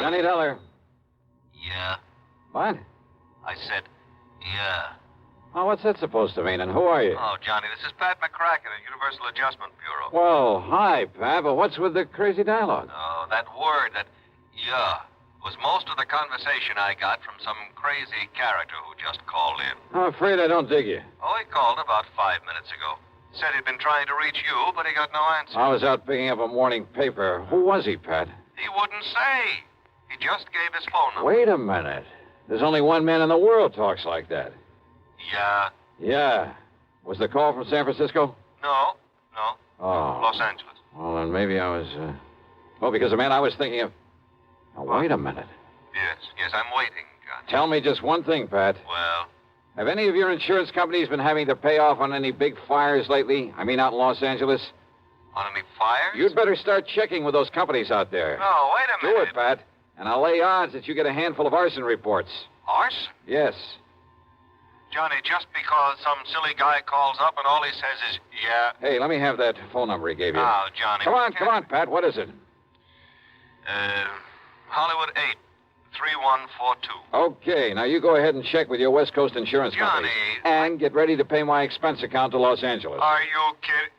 Johnny Dollar. Yeah. What? I said, yeah. Oh, what's that supposed to mean, and who are you? Oh, Johnny, this is Pat McCracken at Universal Adjustment Bureau. Well, hi, Pat, but what's with the crazy dialogue? Oh, that word, that yeah, was most of the conversation I got from some crazy character who just called in. I'm afraid I don't dig you. Oh, he called about 5 minutes ago. Said he'd been trying to reach you, but he got no answer. I was out picking up a morning paper. Who was he, Pat? He wouldn't say. He just gave his phone number. Wait a minute. There's only one man in the world talks like that. Yeah. Yeah. Was the call from San Francisco? No. Oh. Los Angeles. Well, then maybe I was, Oh, because the man I was thinking of... Now, wait a minute. Yes, I'm waiting, John. Tell me just one thing, Pat. Well? Have any of your insurance companies been having to pay off on any big fires lately? I mean, out in Los Angeles? On any fires? You'd better start checking with those companies out there. No, wait a minute. Do it, Pat. And I'll lay odds that you get a handful of arson reports. Arson? Yes. Johnny, just because some silly guy calls up and all he says is, yeah. Hey, let me have that phone number he gave you. Oh, Johnny. Come on, Pat. What is it? Hollywood 8, 3142. Okay, now you go ahead and check with your West Coast insurance company. Johnny. And get ready to pay my expense account to Los Angeles. Are you kidding?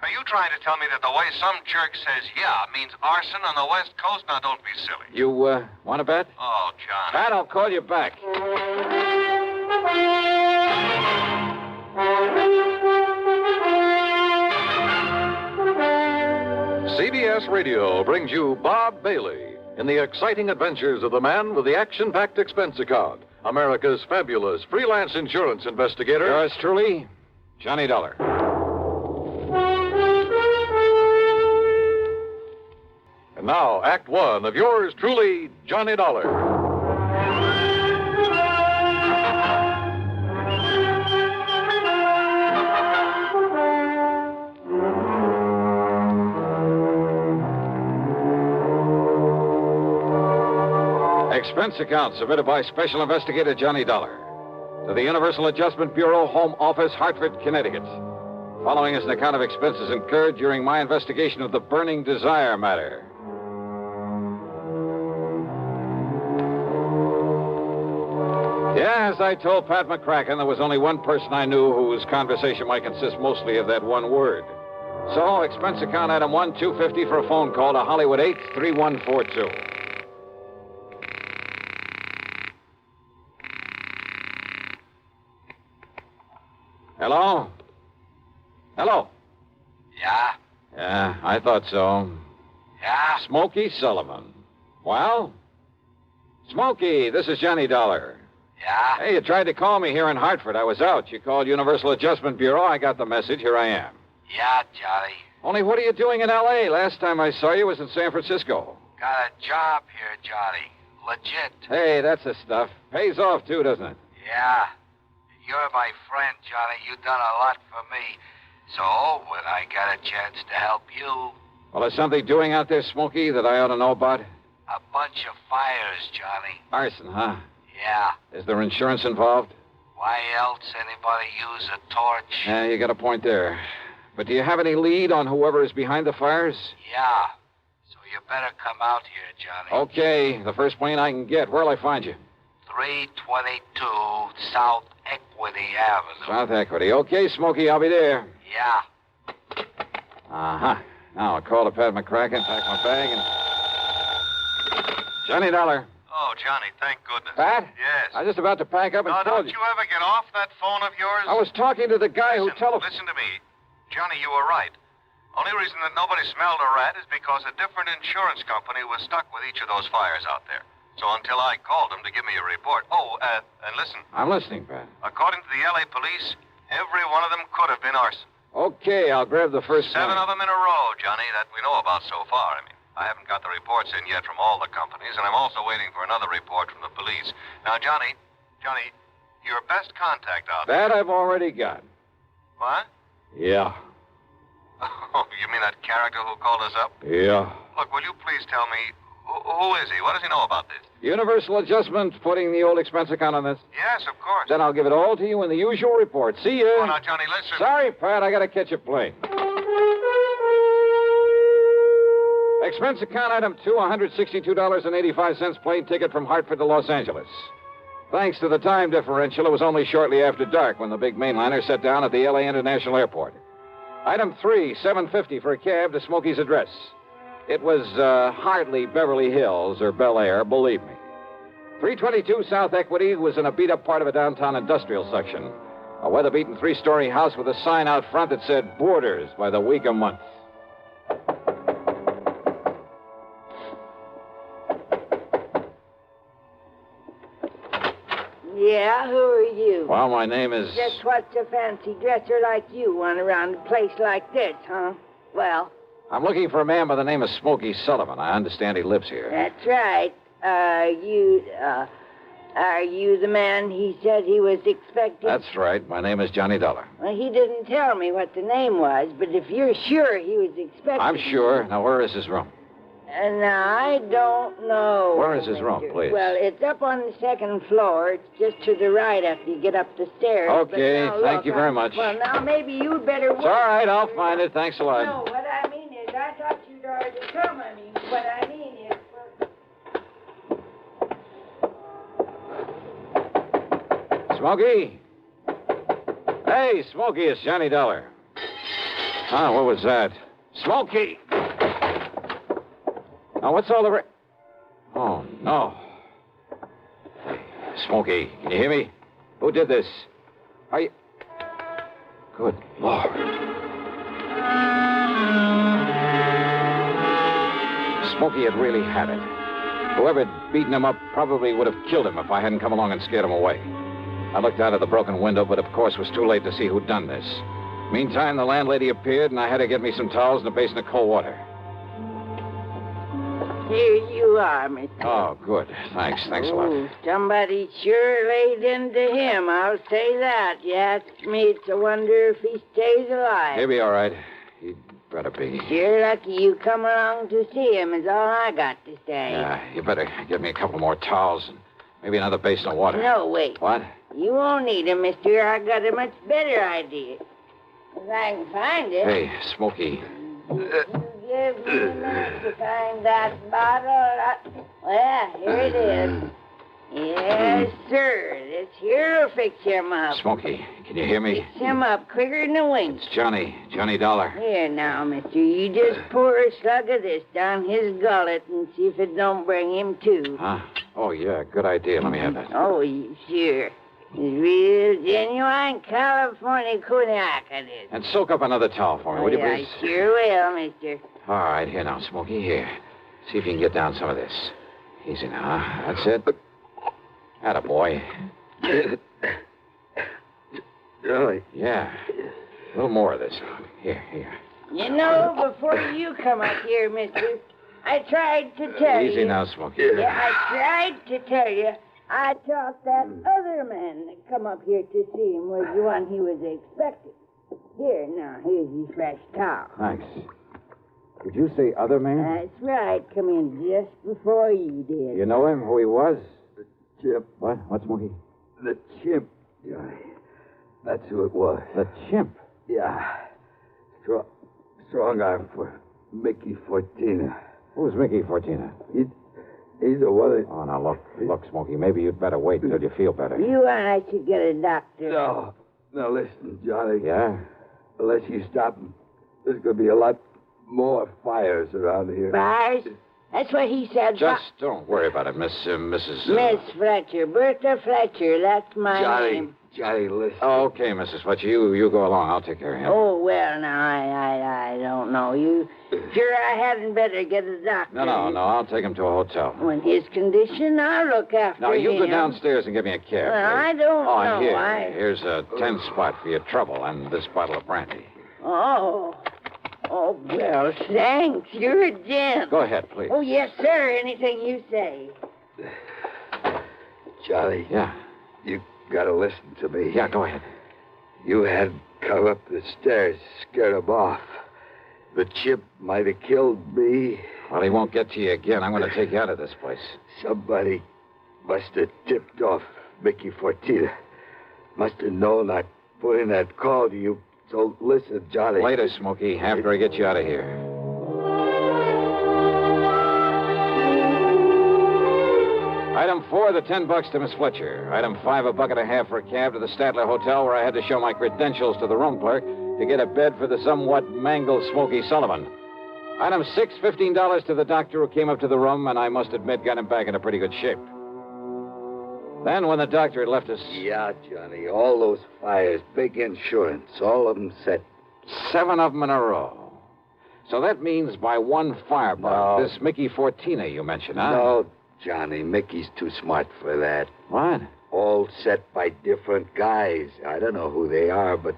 Are you trying to tell me that the way some jerk says yeah means arson on the West Coast? Now, don't be silly. You, want to bet? Oh, Johnny. Pat, I'll call you back. CBS Radio brings you Bob Bailey in the exciting adventures of the man with the action-packed expense account, America's fabulous freelance insurance investigator. Yours truly, Johnny Dollar. And now, Act One of yours truly, Johnny Dollar. Expense account submitted by Special Investigator Johnny Dollar to the Universal Adjustment Bureau, Home Office, Hartford, Connecticut. Following is an account of expenses incurred during my investigation of the Burning Desire matter. Yeah, as I told Pat McCracken, there was only one person I knew whose conversation might consist mostly of that one word. So, expense account item 1, $250 for a phone call to Hollywood 8, 3142. Hello? Hello? Yeah? Yeah, I thought so. Yeah? Smokey Sullivan. Well? Smokey, this is Johnny Dollar. Yeah? Hey, you tried to call me here in Hartford. I was out. You called Universal Adjustment Bureau. I got the message. Here I am. Yeah, Johnny. Only what are you doing in L.A.? Last time I saw you was in San Francisco. Got a job here, Johnny. Legit. Hey, that's the stuff. Pays off, too, doesn't it? Yeah. You're my friend, Johnny. You've done a lot for me. So, when I got a chance to help you... Well, is something doing out there, Smokey, that I ought to know about? A bunch of fires, Johnny. Arson, huh? Yeah. Is there insurance involved? Why else anybody use a torch? Yeah, you got a point there. But do you have any lead on whoever is behind the fires? Yeah. So you better come out here, Johnny. Okay, the first plane I can get. Where'll I find you? 322 South Equity Avenue. South Equity. Okay, Smokey, I'll be there. Yeah. Uh-huh. Now I'll call to Pat McCracken, pack my bag, and... Johnny Dollar. Oh, Johnny, thank goodness. Pat? Yes. I was just about to pack up and call don't you ever get off that phone of yours? I was talking to the guy who Listen to me. Johnny, you were right. Only reason that nobody smelled a rat is because a different insurance company was stuck with each of those fires out there. So until I called them to give me a report. Oh, and listen. I'm listening, Pat. According to the L.A. police, every one of them could have been arson. Okay, I'll grab the first 7 plane. of them in a row, Johnny, that we know about so far. I mean, I haven't got the reports in yet from all the companies, and I'm also waiting for another report from the police. Now, Johnny, your best contact out there. That I've already got. What? Yeah. Oh, you mean that character who called us up? Yeah. Look, will you please tell me, who is he? What does he know about this? Universal Adjustment putting the old expense account on this? Yes, of course. Then I'll give it all to you in the usual report. See you. Oh, now, Johnny, listen. Sorry, Pat, I gotta catch a plane. Expense account item 2, $162.85 plane ticket from Hartford to Los Angeles. Thanks to the time differential, it was only shortly after dark when the big mainliner set down at the L.A. International Airport. Item 3, $7.50 for a cab to Smokey's address. It was hardly Beverly Hills or Bel Air, believe me. 322 South Equity was in a beat-up part of a downtown industrial section. A weather-beaten three-story house with a sign out front that said Boarders by the week a month. Yeah, who are you? Well, my name is... Just what's a fancy dresser like you want around a place like this, huh? Well? I'm looking for a man by the name of Smokey Sullivan. I understand he lives here. That's right. Are you the man he said he was expecting? That's right. My name is Johnny Dollar. Well, he didn't tell me what the name was, but if you're sure he was expecting... I'm sure. Now, where is his room? I don't know. Where is his room, please? Well, it's up on the second floor. It's just to the right after you get up the stairs. Okay, but now, thank look, you very much. Well, now maybe you'd better... It's all right, I'll find it. Thanks a lot. No, what I mean is, I thought you'd already come. What I mean is... Smokey? Hey, Smokey, it's Johnny Dollar. Ah, what was that? Smokey! Now, what's all the... Oh, no. Hey, Smokey, can you hear me? Who did this? Are you... Good Lord. Smokey had really had it. Whoever'd beaten him up probably would have killed him if I hadn't come along and scared him away. I looked out of the broken window, but of course it was too late to see who'd done this. Meantime, the landlady appeared, and I had to get me some towels and a basin of cold water. Here you are, Mr. Oh, good. Thanks a lot. Somebody sure laid into him, I'll say that. You ask me, it's a wonder if he stays alive. He'll be all right. He'd better be. Sure lucky you come along to see him is all I got to say. Yeah, you better get me a couple more towels and maybe another basin of water. No, wait. What? You won't need him, mister. I got a much better idea. If I can find it. Hey, Smokey. Give me a minute to find that bottle. Well, here it is. Yes, sir. This here'll fix him up. Smokey, can you hear me? Fix him up quicker than a wink. It's Johnny Dollar. Here now, mister. You just pour a slug of this down his gullet and see if it don't bring him to. Huh? Oh, yeah, good idea. Let me have that. Oh, sure. It's real genuine California cognac, it is. And soak up another towel for me, will you, I please? sure will, mister. All right, here now, Smokey, here. See if you can get down some of this. Easy now, huh? That's it. Attaboy. Really? Yeah. A little more of this. Here. You know, before you come up here, mister, I tried to tell you. Easy now, Smokey. Yeah, I tried to tell you. I thought that other man that come up here to see him was the one he was expecting. Here, now, here's your fresh towel. Thanks. Did you say other man? That's right. Come in just before you did. You know him, who he was? The chimp. What? What, Smokey? The chimp, Johnny. That's who it was. The chimp. Yeah. Strong arm for Mickey Fortina. Who's Mickey Fortina? He's the one that... Oh, now, look, Smokey, maybe you'd better wait until you feel better. You and I should get a doctor. No. Now, listen, Johnny. Yeah? Unless you stop him, there's going to be a lot more fires around here. Fires? That's what he said. Just don't worry about it, Mrs. Miss Fletcher. Bertha Fletcher. That's my name. Johnny, listen. Okay, Mrs. Fletcher, you go along. I'll take care of him. Oh, well, now, I don't know. You sure I hadn't better get a doctor? No, I'll take him to a hotel. In his condition, I'll look after him. Now, you go downstairs and give me a cab. Well, please. I don't know. Here's a 10 spot for your trouble and this bottle of brandy. Oh, well, thanks. You're a gent. Go ahead, please. Oh, yes, sir. Anything you say. Johnny. Yeah. You gotta listen to me. Yeah, go ahead. You had come up the stairs, scared him off. The chimp might have killed me. Well, he won't get to you again. I'm going to take you out of this place. Somebody must have tipped off Mickey Fortina. Must have known I'd put in that call to you. So listen, Johnny. Later, Smokey, after I get you out of here. 4, the $10 to Miss Fletcher. Item 5, a bucket and a half for a cab to the Statler Hotel, where I had to show my credentials to the room clerk to get a bed for the somewhat mangled Smokey Sullivan. Item 6, $15 to the doctor who came up to the room, and I must admit got him back into pretty good shape. Then, when the doctor had left us... Yeah, Johnny, all those fires, big insurance, all of them set. 7 of them in a row. So that means by one firebug, No. this Mickey Fortina you mentioned, huh? No, Johnny, Mickey's too smart for that. What? All set by different guys. I don't know who they are, but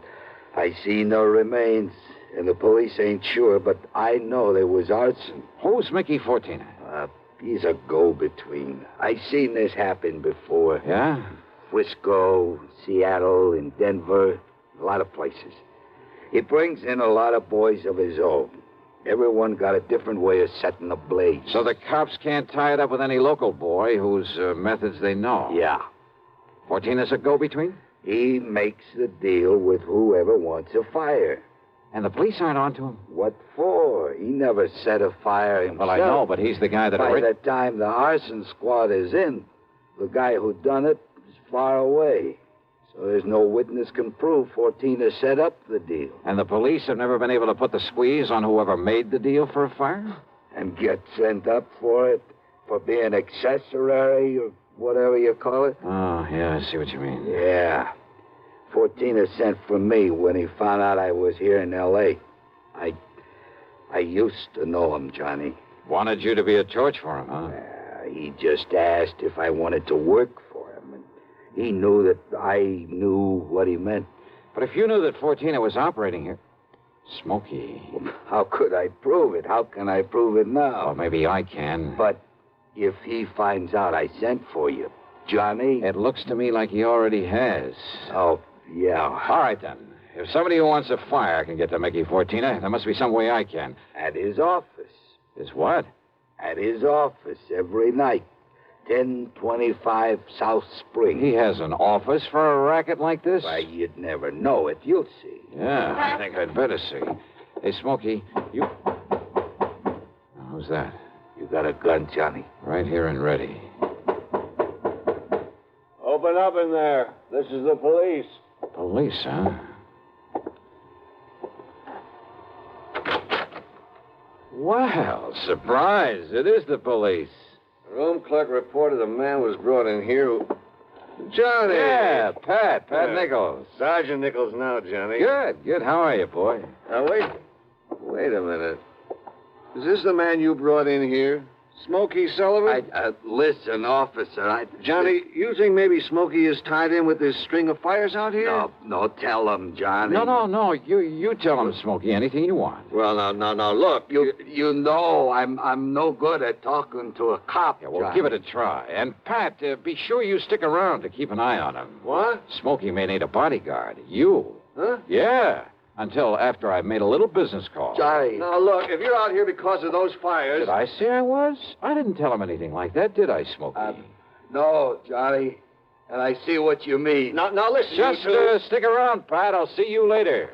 I see no remains. And the police ain't sure, but I know there was arson. Who's Mickey Fortina? He's a go-between. I seen this happen before. Yeah? Frisco, Seattle, and Denver, a lot of places. He brings in a lot of boys of his own. Everyone got a different way of setting a blaze. So the cops can't tie it up with any local boy whose methods they know. Yeah. Fortina's a go-between? He makes the deal with whoever wants a fire. And the police aren't onto him? What for? He never set a fire himself. Well, I know, but he's the guy that... By the time the arson squad is in, the guy who done it is far away. So there's no witness can prove Fortina set up the deal. And the police have never been able to put the squeeze on whoever made the deal for a fire? And get sent up for it? For being accessory or whatever you call it? Oh, yeah, I see what you mean. Yeah. Fortina sent for me when he found out I was here in L.A. I used to know him, Johnny. Wanted you to be a torch for him, huh? He just asked if I wanted to work for him. And he knew that I knew what he meant. But if you knew that Fortina was operating here... Smokey. How could I prove it? How can I prove it now? Well, maybe I can. But if he finds out I sent for you, Johnny... It looks to me like he already has. Oh, yeah. All right, then. If somebody who wants a fire can get to Mickey Fortina, there must be some way I can. At his office. Is what? At his office every night. 1025 South Spring. He has an office for a racket like this? Why, you'd never know it. You'll see. Yeah, I think I'd better see. Hey, Smokey, you... Who's that? You got a gun, Johnny? Right here and ready. Open up in there. This is the police. Police, huh? Well, surprise. It is the police. The room clerk reported a man was brought in here who... Johnny! Yeah, Pat Nichols. Sergeant Nichols now, Johnny. Good. How are you, boy? Now, wait a minute. Is this the man you brought in here? Smokey Sullivan? Listen, officer, Johnny, you think maybe Smokey is tied in with this string of fires out here? No, tell him, Johnny. No. You tell him, Smokey, anything you want. Well, now, look. You know I'm no good at talking to a cop, Yeah, well, Johnny. give it a try. And, Pat, be sure you stick around to keep an eye on him. What? Smokey may need a bodyguard. You. Huh? Yeah. Until after I've made a little business call. Johnny. Now, look, if you're out here because of those fires... Did I say I was? I didn't tell him anything like that, did I, Smokey? No, Johnny. And I see what you mean. Now listen, Just you two. stick around, Pat. I'll see you later.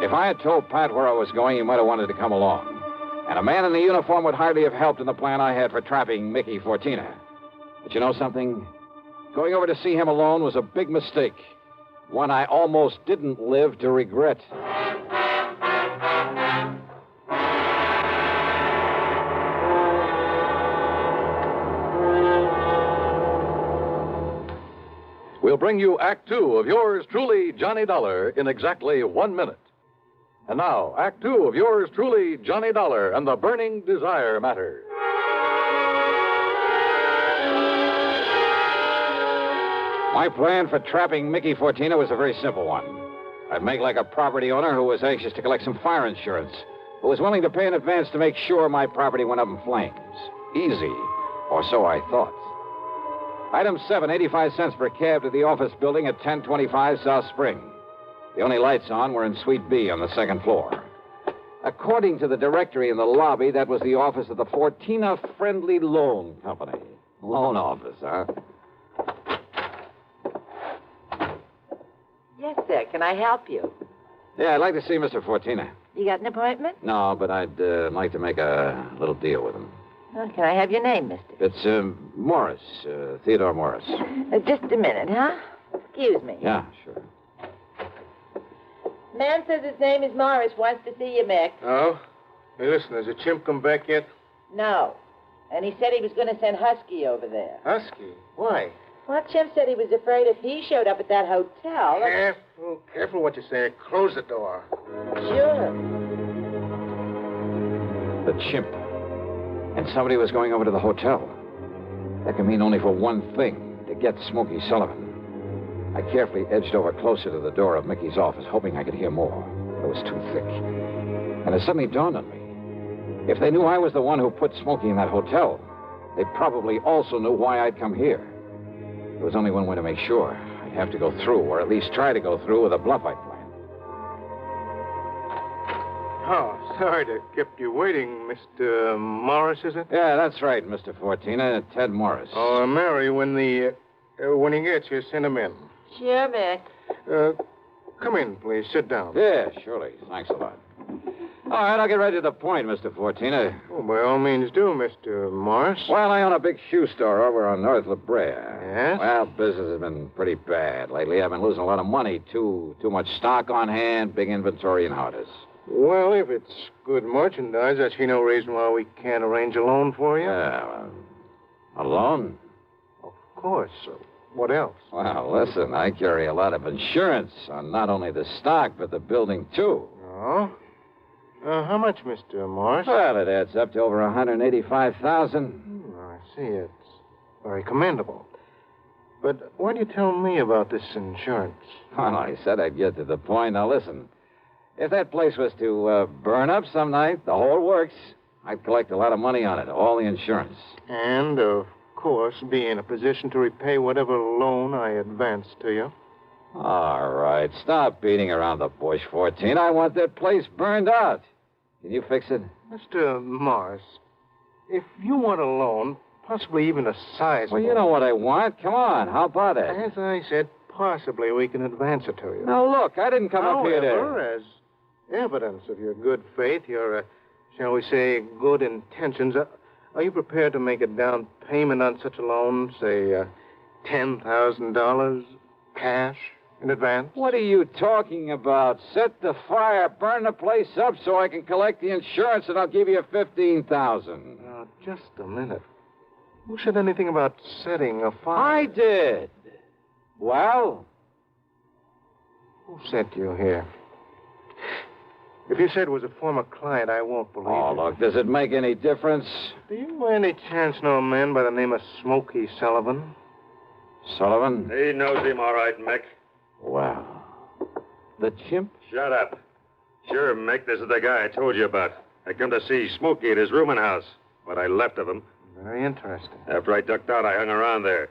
If I had told Pat where I was going, he might have wanted to come along. And a man in the uniform would hardly have helped in the plan I had for trapping Mickey Fortina. But you know something? Going over to see him alone was a big mistake. One I almost didn't live to regret. We'll bring you Act Two of yours truly, Johnny Dollar, in exactly 1 minute. And now, Act Two of yours truly, Johnny Dollar, and the Burning Desire Matter. My plan for trapping Mickey Fortina was a very simple one. I'd make like a property owner who was anxious to collect some fire insurance, who was willing to pay in advance to make sure my property went up in flames. Easy, or so I thought. Item 7, 85 cents per cab to the office building at 1025 South Spring. The only lights on were in Suite B on the second floor. According to the directory in the lobby, that was the office of the Fortina Friendly Loan Company. Loan office, huh? Yes, sir. Can I help you? Yeah, I'd like to see Mr. Fortina. You got an appointment? No, but I'd like to make a little deal with him. Well, can I have your name, mister? It's, Morris, Theodore Morris. Just a minute, huh? Excuse me. Yeah, sure. Man says his name is Morris, wants to see you, Mick. Oh? Hey, listen, has the chimp come back yet? No. And he said he was going to send Husky over there. Husky? Why? Well, Chimp said he was afraid if he showed up at that hotel... Careful what you say. Close the door. Sure. The chimp. And somebody was going over to the hotel. That can mean only for one thing, to get Smokey Sullivan. I carefully edged over closer to the door of Mickey's office, hoping I could hear more. But it was too thick. And it suddenly dawned on me. If they knew I was the one who put Smokey in that hotel, they probably also knew why I'd come here. There was only one way to make sure. I'd have to go through, or at least try to go through with a bluff I'd planned. Oh, sorry to keep you waiting, Mr. Morris, is it? Yeah, that's right, Mr. Fortina. Ted Morris. Oh, Mary, when he gets here, send him in. Sure, Mick. Come in, please. Sit down. Yeah, surely. Thanks a lot. All right, I'll get right to the point, Mr. Fortina. Oh, by all means do, Mr. Morris. Well, I own a big shoe store over on North La Brea. Yes? Well, business has been pretty bad. Lately, I've been losing a lot of money. Too much stock on hand, big inventory and hardest. Well, if it's good merchandise, I see no reason why we can't arrange a loan for you. Yeah, well, a loan? Of course. What else? Well, listen, I carry a lot of insurance on not only the stock, but the building, too. Oh? How much, Mr. Morris? Well, it adds up to over $185,000. I see. It's very commendable. But why do you tell me about this insurance? Well, I said I'd get to the point. Now, listen. If that place was to burn up some night, the whole works, I'd collect a lot of money on it, all the insurance. And, of course, be in a position to repay whatever loan I advance to you. All right, stop beating around the bush, 14. I want that place burned out. Can you fix it? Mr. Morris, if you want a loan, possibly even a sizable... Well, you know what I want. Come on, how about it? As I said, possibly we can advance it to you. Now, look, I didn't come up here to... However, as evidence of your good faith, your, shall we say, good intentions, are you prepared to make a down payment on such a loan, say, $10,000 cash in advance? What are you talking about? Set the fire, burn the place up so I can collect the insurance, and I'll give you $15,000. Now, just a minute. Who said anything about setting a fire? I did. Well? Who sent you here? If you said it was a former client, I won't believe Oh, it. look, does it make any difference? Do you by any chance know a man by the name of Smokey Sullivan? Sullivan? He knows him all right, Mick. Well, the chimp? Shut up. Sure, Mick, this is the guy I told you about. I come to see Smokey at his rooming house. What I left of him. Very interesting. After I ducked out, I hung around there.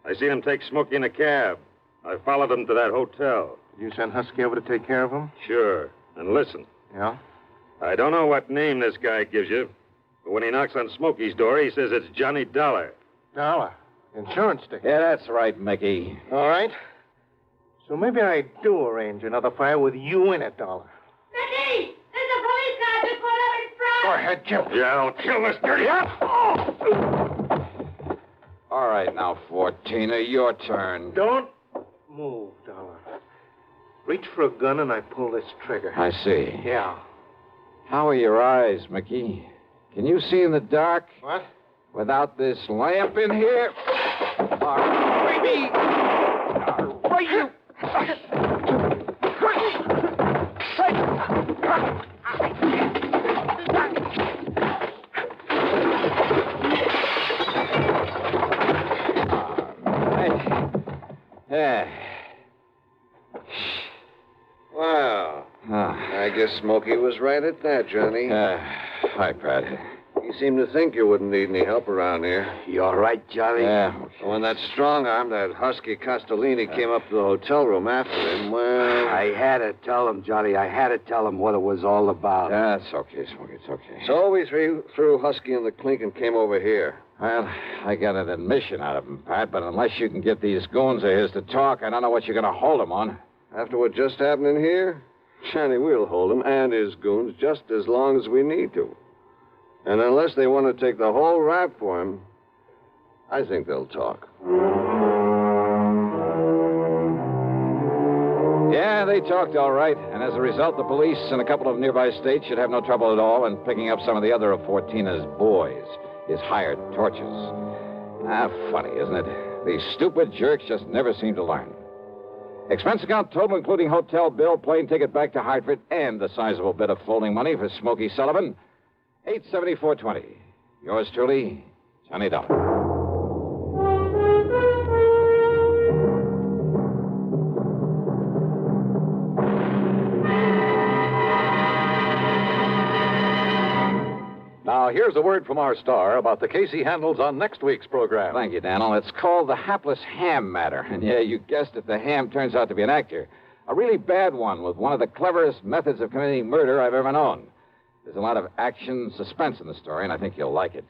I seen him take Smokey in a cab. I followed him to that hotel. Did you send Husky over to take care of him? Sure. And listen. Yeah? I don't know what name this guy gives you, but when he knocks on Smokey's door, he says it's Johnny Dollar. Dollar. Insurance ticket. Yeah, that's right, Mickey. All right. So maybe I do arrange another fire with you in it, Dollar. Mickey! There's a police car just pulled up in front! Go ahead, Chimp. Yeah, don't kill this dirty All right, now, Fortina, your turn. Don't move, Dollar. Reach for a gun and I pull this trigger. I see. Yeah. How are your eyes, Mickey? Can you see in the dark? What? Without this lamp in here? All righty. All right, you. Yeah. Wow. Oh. I guess Smokey was right at that, Johnny. Hi, Pat. You seem to think you wouldn't need any help around here. You all right, Johnny? Yeah. When that strong arm, that husky Castellini, came up to the hotel room after him, well... I had to tell him, Johnny. I had to tell him what it was all about. Yeah, it's okay, Smokey. It's okay. So we threw Husky in the clink and came over here. Well, I got an admission out of him, Pat, but unless you can get these goons of his to talk, I don't know what you're going to hold them on. After what just happened in here, Johnny, we'll hold him and his goons just as long as we need to. And unless they want to take the whole rap for him, I think they'll talk. Yeah, they talked all right, and as a result, the police in a couple of nearby states should have no trouble at all in picking up some of the other of Fortina's boys, his hired torches. Funny, isn't it? These stupid jerks just never seem to learn. Expense account total, including hotel bill, plane ticket back to Hartford, and a sizable bit of folding money for Smokey Sullivan, $874.20. Yours truly, Johnny Dollar. Now, here's a word from our star about the case he handles on next week's program. Thank you, Daniel. It's called the hapless ham matter. And yeah, you guessed it, the ham turns out to be an actor. A really bad one with one of the cleverest methods of committing murder I've ever known. There's a lot of action, suspense in the story, and I think you'll like it.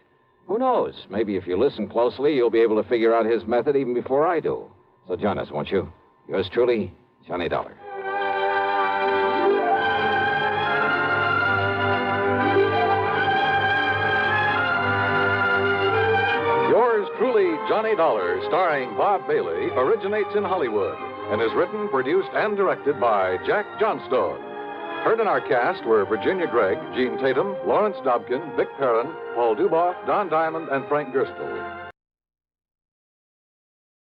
Who knows? Maybe if you listen closely, you'll be able to figure out his method even before I do. So join us, won't you? Yours truly, Johnny Dollar. Yours truly, Johnny Dollar, starring Bob Bailey, originates in Hollywood and is written, produced, and directed by Jack Johnstone. Heard in our cast were Virginia Gregg, Gene Tatum, Lawrence Dobkin, Vic Perrin, Paul Duboff, Don Diamond, and Frank Gerstle.